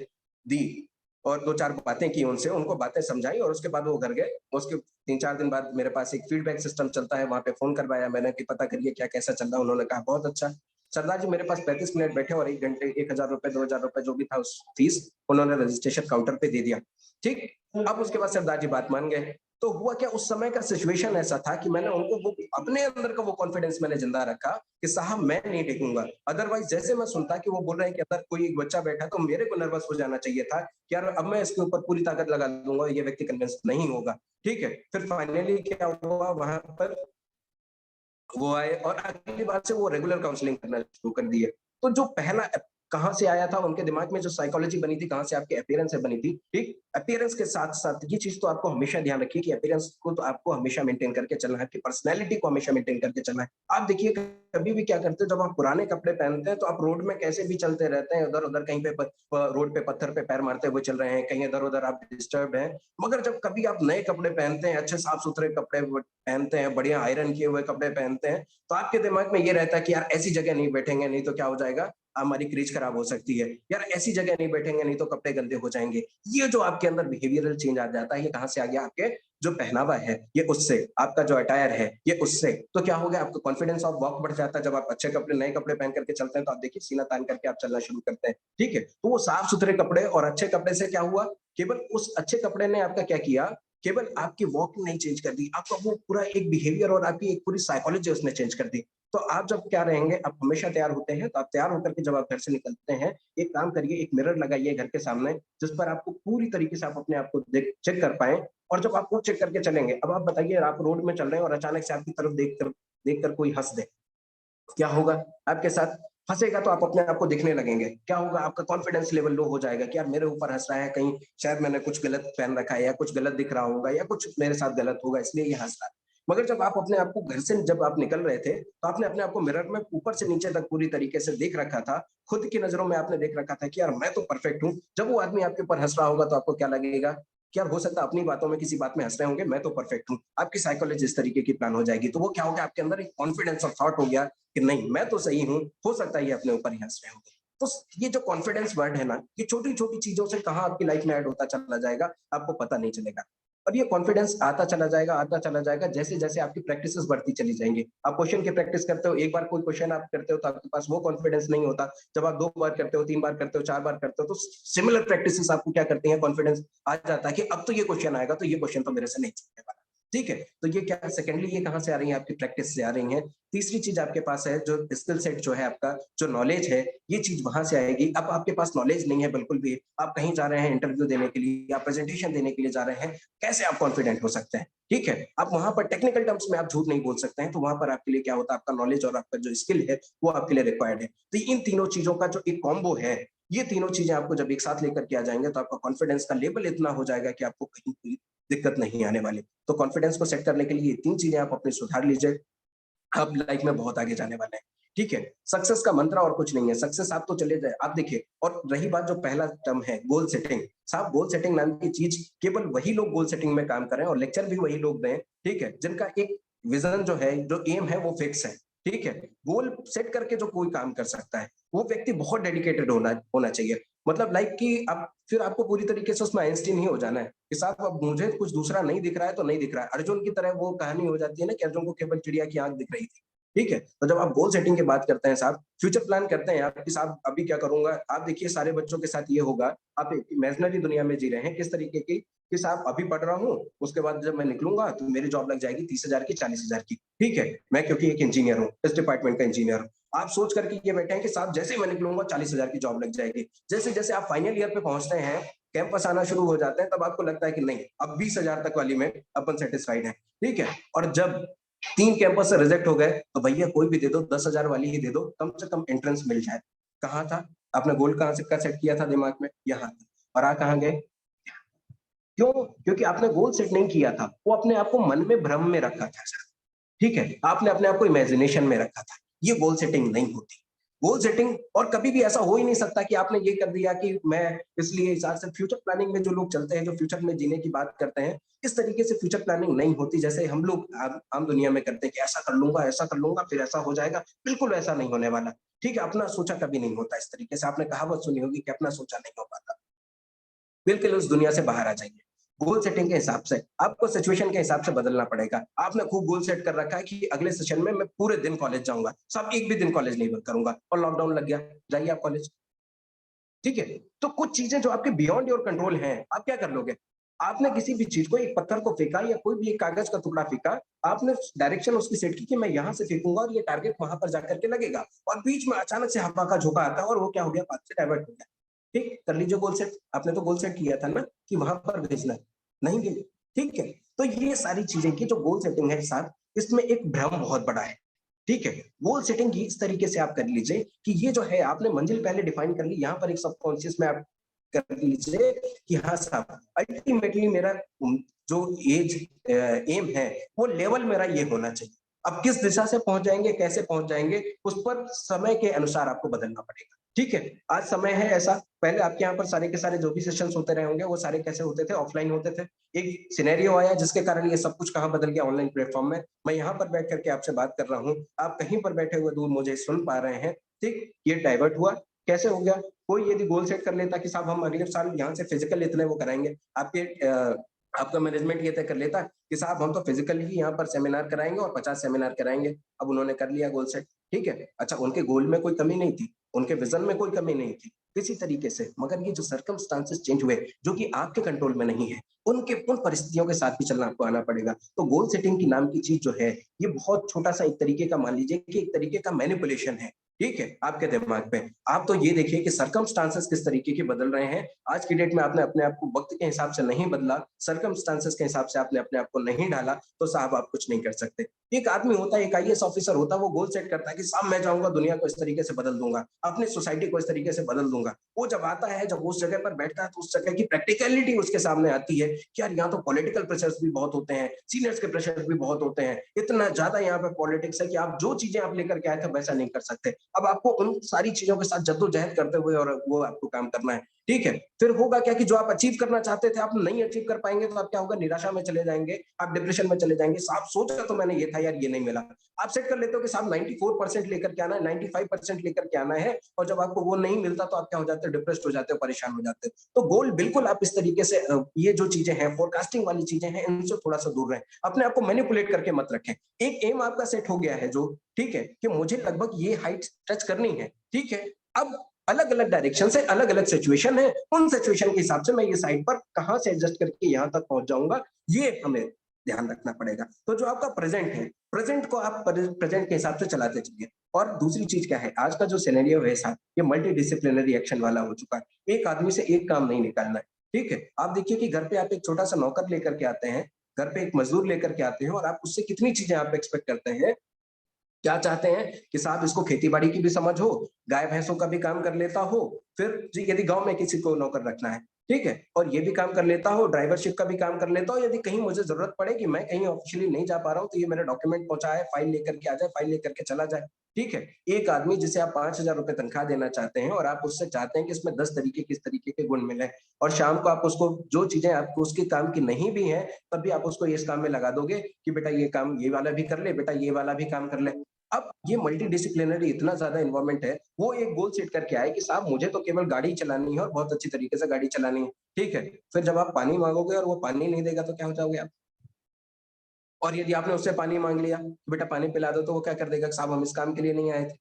दी और 2-4 बातें की उनसे, उनको बातें समझाई और उसके बाद वो घर गए। उसके 3-4 दिन बाद मेरे पास एक फीडबैक सिस्टम चलता है, वहां पे फोन करवाया मैंने कि पता करिए क्या कैसा चल रहा है। उन्होंने कहा बहुत अच्छा। सरदार जी मेरे पास 35 मिनट बैठे और 1 घंटे 1000 रुपए 2000 रुपए जो भी था उस फीस उन्होंने रजिस्ट्रेशन काउंटर पे दे दिया। ठीक, अब उसके बाद सरदार जी बात मान गए। तो हुआ क्या, उस समय का सिचुएशन ऐसा था कि मैंने उनको वो अपने अंदर का वो कॉन्फिडेंस मैंने जिंदा रखा कि साहब मैं नहीं टेकूंगा। अदरवाइज जैसे मैं सुनता कि वो बोल रहे हैं कि अंदर कोई एक बच्चा बैठा तो मेरे को नर्वस हो जाना चाहिए था कि यार अब मैं इसके ऊपर पूरी ताकत लगा दूंगा, ये व्यक्ति कन्विंस नहीं होगा। ठीक है, फिर फाइनली क्या हुआ, वहां पर वो आए और अगली बार से वो रेगुलर काउंसलिंग करना शुरू कर दिए। तो जो पहला कहाँ से आया था उनके दिमाग में, जो साइकोलॉजी बनी थी, कहाँ से आपकी अपीयरेंस से बनी थी। ठीक, अपीयरेंस के साथ साथ ये चीज तो आपको हमेशा ध्यान रखिए कि अपीयरेंस को तो आपको हमेशा मेंटेन करके चलना है, कि पर्सनैलिटी को हमेशा मेंटेन करके चलना है। आप देखिए कभी भी क्या करते हो, जब आप पुराने कपड़े पहनते हैं तो आप रोड में कैसे भी चलते रहते हैं, उधर उधर कहीं पे रोड पे पत्थर पे पैर मारते हुए चल रहे हैं, कहीं इधर उधर आप डिस्टर्ब हैं। मगर जब कभी आप नए कपड़े पहनते हैं, अच्छे साफ सुथरे कपड़े पहनते हैं, बढ़िया आयरन किए हुए कपड़े पहनते हैं, तो आपके दिमाग में ये रहता है कि यार ऐसी जगह नहीं बैठेंगे, नहीं तो क्या हो जाएगा, हमारी क्रीज खराब हो सकती है। यार ऐसी जगह नहीं बैठेंगे, नहीं तो कपड़े गंदे हो जाएंगे। ये जो आपके अंदर बिहेवियरल चेंज आ जाता है, ये कहाँ से आ गया, आपके जो पहनावा है ये उससे, आपका जो अटायर है ये उससे। तो क्या हो गया, आपका कॉन्फिडेंस ऑफ वॉक बढ़ जाता है। जब आप अच्छे कपड़े, नए कपड़े पहन करके चलते हैं तो आप देखिए सीना तान करके आप चलना शुरू करते हैं। ठीक है, तो वो साफ सुथरे कपड़े और अच्छे कपड़े से क्या हुआ, केवल उस अच्छे कपड़े ने आपका क्या किया, केवल आपकी वॉकिंग नहीं चेंज कर दी, आपका वो पूरा एक बिहेवियर और आपकी एक पूरी साइकोलॉजी उसने चेंज कर दी। तो आप जब क्या रहेंगे, आप हमेशा तैयार होते हैं, तो आप तैयार होकर के जब आप घर से निकलते हैं, एक काम करिए, एक मिरर लगाइए घर के सामने, जिस पर आपको पूरी तरीके से आप अपने आप को चेक कर पाए। और जब आप वो चेक करके चलेंगे, अब आप बताइए, आप रोड में चल रहे हैं और अचानक से आपकी तरफ देखकर कोई हंस दे, क्या होगा आपके साथ, हंसेगा तो आप अपने आप को दिखने लगेंगे, क्या होगा, आपका कॉन्फिडेंस लेवल लो हो जाएगा कि यार मेरे ऊपर हंस रहा है, कहीं शायद मैंने कुछ गलत पहन रखा है या कुछ गलत दिख रहा होगा या कुछ मेरे साथ गलत होगा इसलिए ये हंस रहा है। मगर जब आप अपने आप को घर से जब आप निकल रहे थे तो आपने अपने आप को मिरर में ऊपर से नीचे तक पूरी तरीके से देख रखा था, खुद की नजरों में आपने देख रखा था कि यार मैं तो परफेक्ट हूँ। जब वो आदमी आपके ऊपर हंस रहा होगा तो आपको क्या लगेगा कि यार हो सकता है अपनी बातों में किसी बात में हंस रहे होंगे, मैं तो परफेक्ट हूँ। आपकी साइकोलॉजी इस तरीके की प्लान हो जाएगी। तो वो क्या हो गया, आपके अंदर एक कॉन्फिडेंस ऑफ थॉट हो गया कि नहीं मैं तो सही हूँ, हो सकता है ये अपने ऊपर ही हंस रहे होंगे। तो ये जो कॉन्फिडेंस वर्ड है ना, ये छोटी छोटी चीजों से कहाँ आपकी लाइफ में ऐड होता चला जाएगा, आपको पता नहीं चलेगा। और ये कॉन्फिडेंस आता चला जाएगा जैसे जैसे आपकी प्रैक्टिसेस बढ़ती चली जाएंगी। आप क्वेश्चन की प्रैक्टिस करते हो, एक बार कोई क्वेश्चन आप करते हो तो आपके पास वो कॉन्फिडेंस नहीं होता। जब आप 2 बार करते हो, 3 बार करते हो, 4 बार करते हो, तो सिमिलर प्रैक्टिसेस आपको क्या करती हैं, कॉन्फिडेंस आ जाता है कि अब तो ये क्वेश्चन आएगा तो ये क्वेश्चन तो मेरे से नहीं छूटने वाला। ठीक है, तो ये क्या, सेकेंडली ये कहाँ से आ रही है, आपकी प्रैक्टिस से आ रही है। तीसरी चीज आपके पास है जो स्किल सेट जो है आपका, जो नॉलेज है, ये चीज वहां से आएगी। अब आपके पास नॉलेज नहीं है बिल्कुल भी, आप कहीं जा रहे हैं इंटरव्यू देने के लिए या प्रेजेंटेशन देने के लिए जा रहे हैं, कैसे आप कॉन्फिडेंट हो सकते हैं। ठीक है, आप वहां पर टेक्निकल टर्म्स में आप झूठ नहीं बोल सकते हैं, तो वहां पर आपके लिए क्या होता है, आपका नॉलेज और आपका जो स्किल है वो आपके लिए रिक्वायर्ड है। तो इन तीनों चीजों का जो एक कॉम्बो है, ये तीनों चीजें आपको जब एक साथ लेकर के आ जाएंगे तो आपका कॉन्फिडेंस का लेवल इतना हो जाएगा कि आपको कहीं कोई दिक्कत नहीं आने वाली। तो कॉन्फिडेंस को सेट करने के लिए ये 3 चीजें आप अपने सुधार लीजिए, आप लाइफ में बहुत आगे जाने वाले हैं। ठीक है, सक्सेस का मंत्र और कुछ नहीं है, सक्सेस आप तो चले जाए, आप देखिए। और रही बात जो पहला टर्म है गोल सेटिंग, साहब गोल सेटिंग नाम की चीज केवल वही लोग गोल सेटिंग में काम करें और लेक्चर भी वही लोग दें, ठीक है, जिनका एक विजन जो है, जो एम है वो फिक्स है। ठीक है, गोल सेट करके जो कोई काम कर सकता है वो व्यक्ति बहुत डेडिकेटेड होना होना चाहिए। मतलब लाइक कि अब फिर आपको पूरी तरीके से उसमें आइंस्टीन ही हो जाना है कि साहब अब मुझे कुछ दूसरा नहीं दिख रहा है तो नहीं दिख रहा है। अर्जुन की तरह वो कहानी हो जाती है ना कि अर्जुन को केवल चिड़िया की आंख दिख रही थी। ठीक है, तो जब आप गोल सेटिंग की बात करते हैं साहब, फ्यूचर प्लान करते हैं आप कि साहब अभी क्या करूंगा, आप देखिए सारे बच्चों के साथ ये होगा, आप एक इमेजिनरी दुनिया में जी रहे हैं किस तरीके की, कि साहब अभी पढ़ रहा हूँ, उसके बाद जब मैं निकलूंगा तो मेरी जॉब लग जाएगी 30,000 की, 40,000 की। ठीक है, मैं क्योंकि एक इंजीनियर हूँ, इस डिपार्टमेंट का इंजीनियर हूँ। आप सोच करके ये बैठे हैं कि साहब जैसे ही मैं निकलूंगा 40,000 की जॉब लग जाएगी। जैसे जैसे आप फाइनल ईयर पे पहुंचते हैं, कैंपस आना शुरू हो जाते हैं, तब आपको लगता है कि नहीं अब 20,000 तक वाली में अपन सेटिस्फाइड है। ठीक है, और जब 3 कैंपस से रिजेक्ट हो गए तो भैया कोई भी दे दो, 10,000 वाली ही दे दो, कम से कम एंट्रेंस मिल जाए। कहाँ था आपने गोल, कहाँ से का सेट किया था दिमाग में, यहाँ था। और आ कहाँ गए, क्यों, क्योंकि आपने गोल सेट नहीं किया था, वो अपने आप को मन में भ्रम में रखा था। ठीक है, आपने अपने आप को इमेजिनेशन में रखा था, ये गोल सेटिंग नहीं होती। गोल सेटिंग, और कभी भी ऐसा हो ही नहीं सकता कि आपने ये कर दिया कि मैं इसलिए हिसाब से, फ्यूचर प्लानिंग में जो लोग चलते हैं, जो फ्यूचर में जीने की बात करते हैं, इस तरीके से फ्यूचर प्लानिंग नहीं होती जैसे हम लोग आम दुनिया में करते हैं कि ऐसा कर लूंगा फिर ऐसा हो जाएगा। बिल्कुल ऐसा नहीं होने वाला। ठीक है, अपना सोचा कभी नहीं होता इस तरीके से, आपने कहावत सुनी होगी कि अपना सोचा नहीं हो पाता। बिल्कुल उस दुनिया से बाहर आ जाइए। गोल सेटिंग के हिसाब से आपको सिचुएशन के हिसाब से बदलना पड़ेगा। आपने खूब गोल सेट कर रखा है कि अगले सेशन में मैं पूरे दिन कॉलेज जाऊंगा, सब एक भी दिन कॉलेज नहीं करूंगा, और लॉकडाउन लग गया, जाइए आप कॉलेज। ठीक है, तो कुछ चीजें जो आपके बियॉन्ड योर कंट्रोल हैं, आप क्या कर लोगे? आपने किसी भी चीज को, एक पत्थर को फेंका या कोई भी एक कागज का टुकड़ा फेंका, आपने डायरेक्शन उसकी सेट की कि मैं यहां से फेंकूंगा और ये टारगेट वहां पर जाकर के लगेगा, और बीच में अचानक से हवा का झोंका आता है और वो क्या हो गया, पाथ से डाइवर्ट हो गया। ठीक, कर लीजिए गोल सेट। आपने तो गोल सेट किया था ना कि वहां पर भेजना है, नहीं गए। ठीक है, तो ये सारी चीजें की जो गोल सेटिंग है साथ, इसमें एक भ्रम बहुत बड़ा है। ठीक है, गोल सेटिंग की इस तरीके से आप कर लीजिए कि ये जो है आपने मंजिल पहले डिफाइन कर ली, यहाँ पर एक सबकॉन्शियस में आप कर लीजिए कि हाँ साहब, अल्टीमेटली मेरा जो एज एम है वो लेवल मेरा ये होना चाहिए। अब किस दिशा से पहुंच जाएंगे, कैसे पहुंच जाएंगे, उस पर समय के अनुसार आपको बदलना पड़ेगा। ठीक है, आज समय है ऐसा, पहले आपके यहाँ पर सारे के सारे जो भी सेशंस होते रहे होंगे वो सारे कैसे होते थे, ऑफलाइन होते थे। एक सिनेरियो आया जिसके कारण ये सब कुछ कहाँ बदल गया, ऑनलाइन प्लेटफॉर्म में। मैं यहाँ पर बैठ करके आपसे बात कर रहा हूँ, आप कहीं पर बैठे हुए दूर मुझे सुन पा रहे हैं। ठीक, ये डाइवर्ट हुआ, कैसे हो गया? कोई यदि गोल सेट कर लेता कि साहब हम अगले साल यहाँ से फिजिकल इतने वो कराएंगे, आपका मैनेजमेंट ये तय कर लेता कि साहब हम तो फिजिकली ही यहाँ पर सेमिनार कराएंगे और 50 सेमिनार कराएंगे। अब उन्होंने कर लिया गोल सेट, ठीक है, अच्छा उनके गोल में कोई कमी नहीं थी, उनके विजन में कोई कमी नहीं थी किसी तरीके से, मगर ये जो सर्कमस्टांसेस चेंज हुए जो कि आपके कंट्रोल में नहीं है, उन परिस्थितियों के साथ भी चलना आपको आना पड़ेगा। तो गोल सेटिंग की नाम की चीज जो है, ये बहुत छोटा सा एक तरीके का, मान लीजिए कि एक तरीके का मैनिपुलेशन है। ठीक है, आपके दिमाग पे आप तो ये देखिए कि सर्कमस्टांसेस किस तरीके के बदल रहे हैं। आज की डेट में आपने अपने आप को वक्त के हिसाब से नहीं बदला, सर्कमस्टांसेस के हिसाब से आपने अपने आप को नहीं ढाला, तो साहब आप कुछ नहीं कर सकते। एक आदमी होता है, एक आईएएस ऑफिसर होता है, वो गोल सेट करता है कि साहब मैं जाऊंगा दुनिया को इस तरीके से बदल दूंगा, अपनी सोसाइटी को इस तरीके से बदल दूंगा। वो जब आता है, जब उस जगह पर बैठता है, तो उस जगह की प्रैक्टिकलिटी उसके सामने आती है कि यार यहाँ तो पॉलिटिकल प्रेशर्स भी बहुत होते हैं, सीनियर्स के प्रेशर्स भी बहुत होते हैं, इतना ज्यादा यहाँ पे पॉलिटिक्स है कि आप जो चीजें आप लेकर के आए थे वैसा नहीं कर सकते। अब आपको उन सारी चीजों के साथ जद्दोजहद करते हुए और वो आपको काम करना है। ठीक है, फिर होगा क्या कि जो आप अचीव करना चाहते थे आप नहीं अचीव कर पाएंगे, तो आप क्या होगा, निराशा में चले जाएंगे, आप डिप्रेशन में चले जाएंगे। साहब सोचा तो मैंने ये था यार, ये नहीं मिला। आप सेट कर लेते हो कि साहब 94% लेकर के आना है, 95% लेकर के आना है, और जब आपको वो नहीं मिलता तो आप क्या हो जाते हो, डिप्रेस्ड हो जाते हो, परेशान हो जाते हो। तो गोल बिल्कुल आप इस तरीके से ये जो चीजें हैं, फोरकास्टिंग वाली चीजें हैं, इनसे थोड़ा सा दूर रहें, अपने आप को मैनिपुलेट करके मत रखें। एक एम आपका सेट हो गया है जो, ठीक है, कि मुझे लगभग ये हाइट टच करनी है। ठीक है, अब अलग अलग डायरेक्शन से अलग अलग सिचुएशन है, उन सिचुएशन के हिसाब से मैं ये साइड पर कहां से एडजस्ट करके यहां तक पहुंच जाऊंगा, ये हमें ध्यान रखना पड़ेगा। तो जो आपका प्रेजेंट है, प्रेजेंट को आप प्रेजेंट के हिसाब से चलाते चलिए। और दूसरी चीज क्या है, आज का जो सिनेरियो है साहब, ये मल्टी डिसिप्लिनरी एक्शन वाला हो चुका है। एक आदमी से एक काम नहीं निकालना है। ठीक है, आप देखिए कि घर पे आप एक छोटा सा नौकर लेकर के आते हैं, घर पे एक मजदूर लेकर के आते हैं, और आप उससे कितनी चीजें आप एक्सपेक्ट करते हैं। क्या चाहते हैं कि साहब इसको खेती बाड़ी की भी समझ हो, गाय भैंसों का भी काम कर लेता हो, फिर यदि गांव में किसी को नौकर रखना है, ठीक है, और ये भी काम कर लेता हो, ड्राइवरशिप का भी काम कर लेता हो, यदि कहीं मुझे जरूरत पड़े कि मैं कहीं ऑफिशियली नहीं जा पा रहा हूँ, तो ये मेरा डॉक्यूमेंट पहुंचाए, फाइल लेकर के आ जाए, फाइल लेकर के चला जाए। ठीक है, एक आदमी जिसे आप 5,000 रुपए तनख्वाह देना चाहते हैं, और आप उससे चाहते हैं कि इसमें 10 तरीके किस तरीके के गुण मिले, और शाम को आप उसको जो चीजें आपको उसके काम की नहीं भी है, तब भी आप उसको इस काम में लगा दोगे कि बेटा ये काम ये वाला भी कर ले, बेटा ये वाला भी काम कर ले। अब ये मल्टी डिसिप्लिनरी इतना ज्यादा इन्वायरमेंट है, वो एक गोल सेट करके आए कि साहब मुझे तो केवल गाड़ी चलानी है और बहुत अच्छी तरीके से गाड़ी चलानी है। ठीक है, फिर जब आप पानी मांगोगे और वो पानी नहीं देगा तो क्या हो जाओगे आप? और यदि आपने उससे पानी मांग लिया तो बेटा पानी पिला दो, तो वो क्या कर देगा, साहब हम इस काम के लिए नहीं आए थे।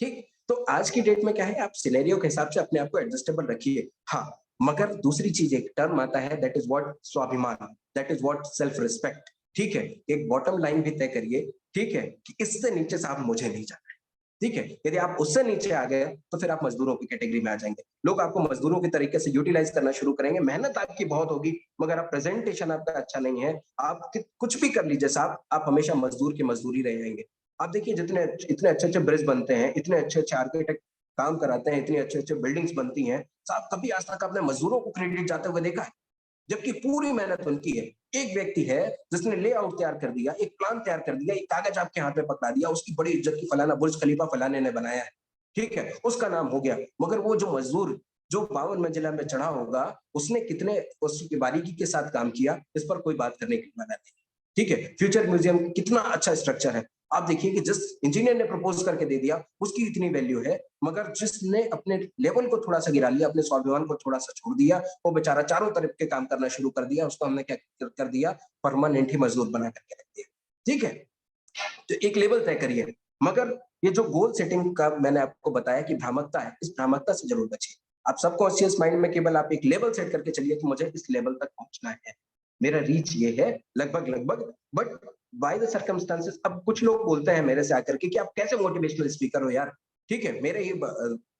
ठीक, तो आज की डेट में क्या है, आप सिनेरियो के हिसाब से अपने आप को एडजस्टेबल रखिए। हाँ, मगर दूसरी चीज, एक टर्म आता है, दैट इज व्हाट स्वाभिमान, that is what self respect. ठीक है, एक बॉटम लाइन भी तय करिए, ठीक है, कि इससे नीचे साहब मुझे नहीं जाना है। ठीक है, यदि आप उससे नीचे आ गए तो फिर आप मजदूरों की कैटेगरी में आ जाएंगे, लोग आपको मजदूरों के तरीके से यूटिलाइज करना शुरू करेंगे। मेहनत आपकी बहुत होगी, मगर आप प्रेजेंटेशन आपका अच्छा नहीं है, आप कुछ भी कर लीजिए साहब, आप हमेशा मजदूर की मजदूरी रह जाएंगे। आप देखिए जितने इतने अच्छे अच्छे ब्रिज बनते हैं, इतने अच्छे अच्छे आर्किटेक्ट काम कराते हैं, इतनी अच्छे अच्छे बिल्डिंग्स बनती हैं, साहब कभी आज तक आपने मजदूरों को क्रेडिट जाते हुए देखा है? जबकि पूरी मेहनत उनकी है। एक व्यक्ति है जिसने लेआउट तैयार कर दिया, एक प्लान तैयार कर दिया, एक कागज आपके हाथ में पकड़ा दिया, उसकी बड़ी इज्जत की फलाना बुर्ज खलीफा फलाने ने बनाया है। ठीक है, उसका नाम हो गया। मगर वो जो मजदूर जो 52 मंजिला में चढ़ा होगा, उसने कितने उसकी बारीकी के साथ काम किया, इस पर कोई बात करने की बात नहीं। ठीक है, फ्यूचर म्यूजियम कितना अच्छा स्ट्रक्चर है, आप देखिए कि जिस इंजीनियर ने प्रपोज करके दे दिया उसकी इतनी वैल्यू है, मगर जिसने अपने लेवल को थोड़ा सा गिरा लिया, अपने स्वाभिमान को थोड़ा सा छोड़ दिया, वो बेचारा चारों तरफ के काम करना शुरू कर दिया, उसको हमने क्या कर दिया, परमानेंट ही मजदूर बना करके रख दिया। ठीक है, तो एक लेवल तय करिए। मगर ये जो गोल सेटिंग का मैंने आपको बताया कि भ्रामकता है, इस भ्रामकता से जरूर बचिए। आप सबकॉन्शियस माइंड में केवल आप एक लेवल सेट करके चलिए कि मुझे इस लेवल तक पहुंचना है, मेरा रीच ये है लगभग, बट बाय द सर्कमस्टांसेस। अब कुछ लोग बोलते हैं मेरे से आकर के कि आप कैसे मोटिवेशनल स्पीकर हो यार। ठीक है, मेरे ही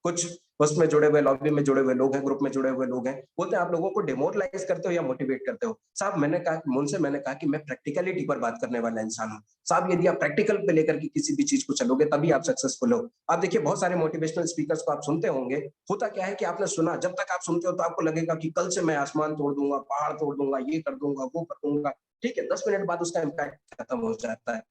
कुछ उसमें जुड़े हुए, लॉबी में जुड़े हुए लोग हैं, ग्रुप में जुड़े हुए लोग हैं, बोलते हैं आप लोगों को डिमोरलाइज करते हो या मोटिवेट करते हो। साहब मैंने कहा कि मैं प्रैक्टिकलिटी पर बात करने वाला इंसान हूँ। साहब यदि आप प्रैक्टिकल पे लेकर के किसी भी चीज को चलोगे तभी आप सक्सेसफुल हो। आप देखिए बहुत सारे मोटिवेशनल स्पीकर्स को आप सुनते होंगे, होता क्या है कि आपने सुना, जब तक आप सुनते हो तो आपको लगेगा कि कल से मैं आसमान तोड़ दूंगा, पहाड़ तोड़ दूंगा, ये कर दूंगा, वो कर दूंगा। ठीक है, 10 मिनट बाद उसका इम्पैक्ट खत्म हो जाता है।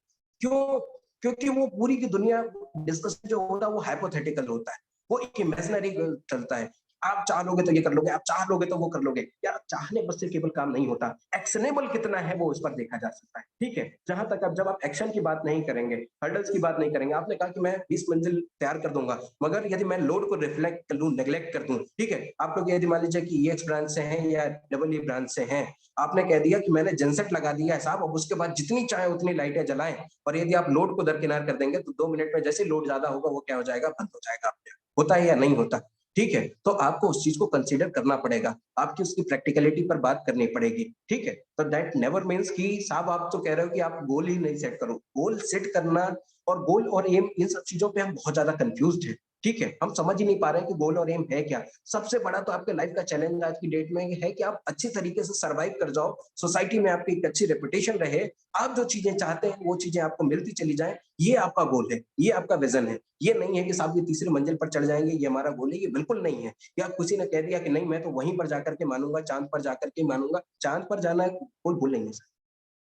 क्यों? क्योंकि वो पूरी की दुनिया डिस्कशन जो होता है वो हाइपोथेटिकल होता है, वो एक इमेजिनरी चलता है। आप चाह लोगे तो ये कर लोगे, आप चाह लोगे तो वो कर लोगे। यार चाहने बस से केवल काम नहीं होता, एक्शनेबल कितना है वो उस पर देखा जा सकता है। ठीक है, जहां तक अब जब आप एक्शन की बात नहीं करेंगे, हर्डल्स की बात नहीं करेंगे, आपने कहा कि मैं 20 मंजिल तैयार कर दूंगा, मगर यदि मैं लोड को रिफ्लेक्ट कर लूं, नेग्लेक्ट कर दूं। ठीक है, आप लोग यदि मान लीजिए कि EX ब्रांच से हैं या EE ब्रांच से हैं, आपने कह दिया कि मैंने जेनसेट लगा दिया है साहब, अब उसके बाद जितनी चाहे उतनी लाइटें जलाएं, और यदि आप लोड को दरकिनार कर देंगे तो 2 मिनट में जैसे लोड ज्यादा होगा वो क्या हो जाएगा, बंद हो जाएगा। होता है या नहीं होता? ठीक है, तो आपको उस चीज को कंसीडर करना पड़ेगा, आपकी उसकी प्रैक्टिकलिटी पर बात करनी पड़ेगी। ठीक है, तो दैट नेवर मीन्स कि साहब आप तो कह रहे हो कि आप गोल ही नहीं सेट करो। गोल सेट करना और गोल और एम, इन सब चीजों पे हम बहुत ज्यादा कंफ्यूज्ड हैं। ठीक है, हम समझ ही नहीं पा रहे हैं कि गोल और एम है क्या। सबसे बड़ा तो आपके लाइफ का चैलेंज आज की डेट में है कि आप अच्छी तरीके से सर्वाइव कर जाओ, सोसाइटी में आपकी एक अच्छी रेपुटेशन रहे, आप जो चीजें चाहते हैं वो चीजें आपको मिलती चली जाए, ये आपका गोल है, ये आपका विजन है। ये नहीं है कि साहब ये तीसरी मंजिल पर चढ़ जाएंगे, ये हमारा गोल है, ये बिल्कुल नहीं है। या किसी ने कह दिया कि नहीं मैं तो वहीं पर जाकर के मानूंगा, चांद पर जाकर के मानूंगा। चांद पर जाना कोई गोल नहीं है सर।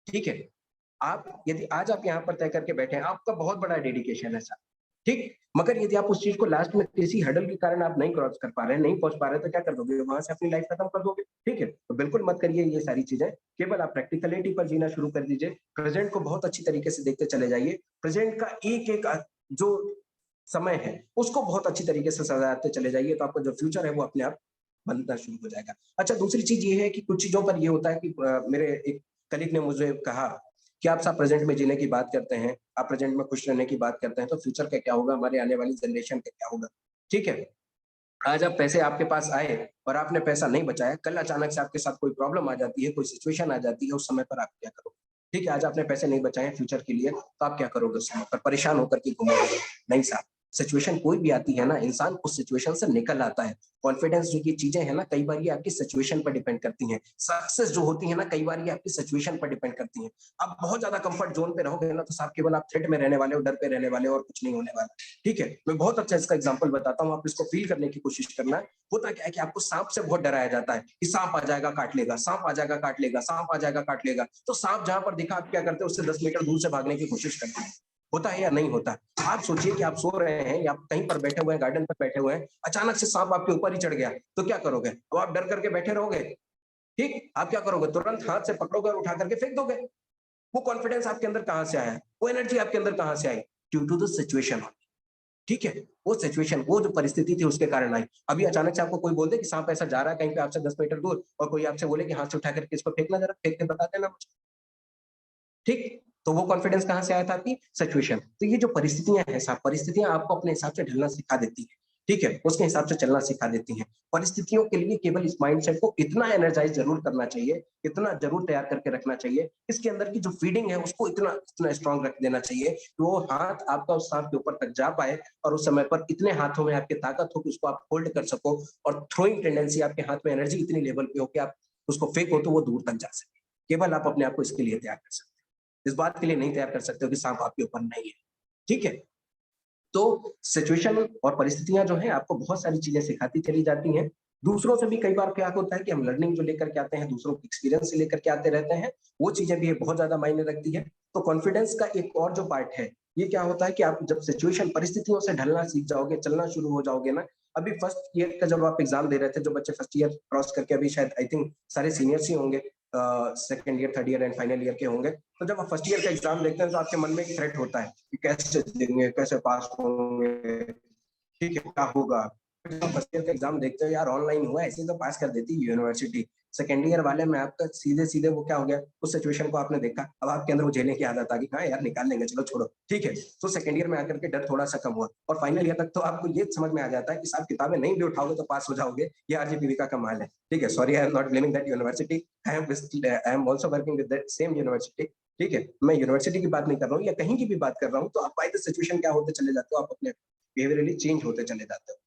ठीक है, आप यदि आज आप यहाँ पर तय करके बैठे हैं, आपका बहुत बड़ा डेडिकेशन है सर। ठीक, मगर यदि आप उस चीज को लास्ट में किसी हडल के कारण आप नहीं क्रॉस कर पा रहे हैं, नहीं पहुंच पा रहे, तो क्या कर दोगे, वहां से अपनी लाइफ खत्म कर दोगे। ठीक है, तो बिल्कुल मत करिए ये सारी चीजें, केवल आप प्रैक्टिकलिटी पर जीना शुरू कर दीजिए। प्रेजेंट को बहुत अच्छी तरीके से देखते चले जाइए, प्रेजेंट का एक एक जो समय है उसको बहुत अच्छी तरीके से सजाते चले जाइए, तो आपका जो फ्यूचर है वो अपने आप बनना शुरू हो जाएगा। अच्छा, दूसरी चीज ये है कि कुछ चीजों पर ये होता है कि मेरे एक कलीग ने मुझे कहा कि आप सब प्रेजेंट में जीने की बात करते हैं, आप प्रेजेंट में खुश रहने की बात करते हैं, तो फ्यूचर का क्या होगा, हमारे आने वाली जनरेशन का क्या होगा। ठीक है, आज आप पैसे आपके पास आए और आपने पैसा नहीं बचाया, कल अचानक से आपके साथ कोई प्रॉब्लम आ जाती है, कोई सिचुएशन आ जाती है, उस समय पर आप क्या करोगे। ठीक है, आज आपने पैसे नहीं बचाए फ्यूचर के लिए, तो आप क्या करोगे उस समय पर, परेशान होकर के घूमोगे। नहीं साहब, सिचुएशन कोई भी आती है ना, इंसान उस सिचुएशन से निकल आता है। कॉन्फिडेंस जो की चीजें है ना, कई बार ये आपकी सिचुएशन पर डिपेंड करती हैं। सक्सेस जो होती है ना, कई बार ये आपकी सिचुएशन पर डिपेंड करती हैं। आप बहुत ज्यादा कंफर्ट जोन पे रहोगे ना, तो साहब केवल आप थ्रेट में रहने वाले हो, डर पे रहने वाले हो, और कुछ नहीं होने वाला। ठीक है, मैं बहुत अच्छा इसका एग्जांपल बताता हूँ, आप इसको फील करने की कोशिश करना। होता क्या है कि आपको सांप से बहुत डराया जाता है कि सांप आ जाएगा काट लेगा, सांप आ जाएगा काट लेगा, सांप आ जाएगा काट लेगा। तो सांप जहां पर दिखा आप क्या करते हो, उससे 10 मीटर दूर से भागने की कोशिश करते हैं। होता है या नहीं होता? आप सोचिए कि आप सो रहे हैं या आप कहीं पर बैठे हुए हैं, गार्डन पर बैठे हुए हैं, अचानक से सांप आपके ऊपर ही चढ़ गया, तो क्या करोगे? अब आप डर करके बैठे रहोगे? ठीक, आप क्या करोगे, तुरंत हाथ से पकड़ोगे और उठा करके फेंक दोगे। वो कॉन्फिडेंस आपके अंदर कहां से आया, वो एनर्जी आपके अंदर कहां से आई? Due to the situation. ठीक है, वो सिचुएशन, वो जो परिस्थिति थी उसके कारण आई। अभी अचानक से आपको कोई बोल दे कि सांप ऐसा जा रहा है कहीं पे आपसे 10 मीटर दूर, और कोई आपसे बोले कि हाथ से उठा करके इसको फेंकना, जरा फेंक के बता देना मुझे। ठीक, तो वो कॉन्फिडेंस कहां से आया था? आपकी सिचुएशन। तो ये जो परिस्थितियां हैं साहब, परिस्थितियां आपको अपने हिसाब से ढलना सिखा देती है। ठीक है, उसके हिसाब से चलना सिखा देती हैं। परिस्थितियों के लिए केवल इस माइंडसेट को इतना एनर्जाइज जरूर करना चाहिए, इतना जरूर तैयार करके रखना चाहिए, इसके अंदर की जो फीडिंग है उसको इतना इतना स्ट्रांग रख देना चाहिए कि वो हाथ आपका उस सांप के ऊपर तक जा पाए, और उस समय पर इतने हाथों में आपकी ताकत हो कि उसको आप होल्ड कर सको, और थ्रोइंग टेंडेंसी आपके हाथ में एनर्जी इतनी लेवल पे हो कि आप उसको फेंको तो वो दूर तक जा सके। केवल आप अपने आप को इसके लिए तैयार कर सकते हो, इस बात के लिए नहीं तैयार कर सकते हो कि सांप आपके ऊपर नहीं है। ठीक है, तो सिचुएशन और परिस्थितियां जो है आपको बहुत सारी चीजें सिखाती चली जाती हैं। दूसरों से भी कई बार क्या होता है कि हम लर्निंग जो लेकर के आते हैं, दूसरों के एक्सपीरियंस से लेकर के आते रहते हैं, वो चीजें भी बहुत ज्यादा मायने रखती है। तो कॉन्फिडेंस का एक और जो पार्ट है, ये क्या होता है कि आप जब सिचुएशन परिस्थितियों से ढलना सीख जाओगे, चलना शुरू हो जाओगे ना। अभी फर्स्ट ईयर का जब आप एग्जाम दे रहे थे, जो बच्चे फर्स्ट ईयर क्रॉस करके अभी शायद आई थिंक सारे सीनियर्स ही होंगे, second year, third year and final year के होंगे, तो जब आप फर्स्ट ईयर का एग्जाम देखते हैं तो आपके मन में एक थ्रेट होता है कि कैसे देंगे, कैसे पास होंगे, ठीक है, क्या होगा। फर्स्ट ईयर का एग्जाम देखते हो, यार ऑनलाइन हुआ, ऐसे तो पास कर देती यूनिवर्सिटी। सेकेंड ईयर वाले में आपका सीधे सीधे वो क्या हो गया, उस सिचुएशन को आपने देखा, अब आपके अंदर वो झेलने की आदत आ गई, हाँ यार निकाल लेंगे, चलो छोड़ो, ठीक है। तो सेकेंड ईयर में आकर के डर थोड़ा सा कम हुआ, और फाइनल ईयर तक तो आपको ये समझ में आ जाता है कि साहब किताबें नहीं भी उठाओगे तो पास हो जाओगे, ये आरजीपीवी का कमाल है, ठीक है। Sorry, I am not blaming that university, I am also working with that same university, ठीक है। मैं यूनिवर्सिटी की बात नहीं कर रहा हूँ या कहीं की भी बात कर रहा हूँ, तो आप बाय द सिचुएशन क्या होते चले जाते हो, आप अपने बिहेवियरली चेंज होते चले जाते हो।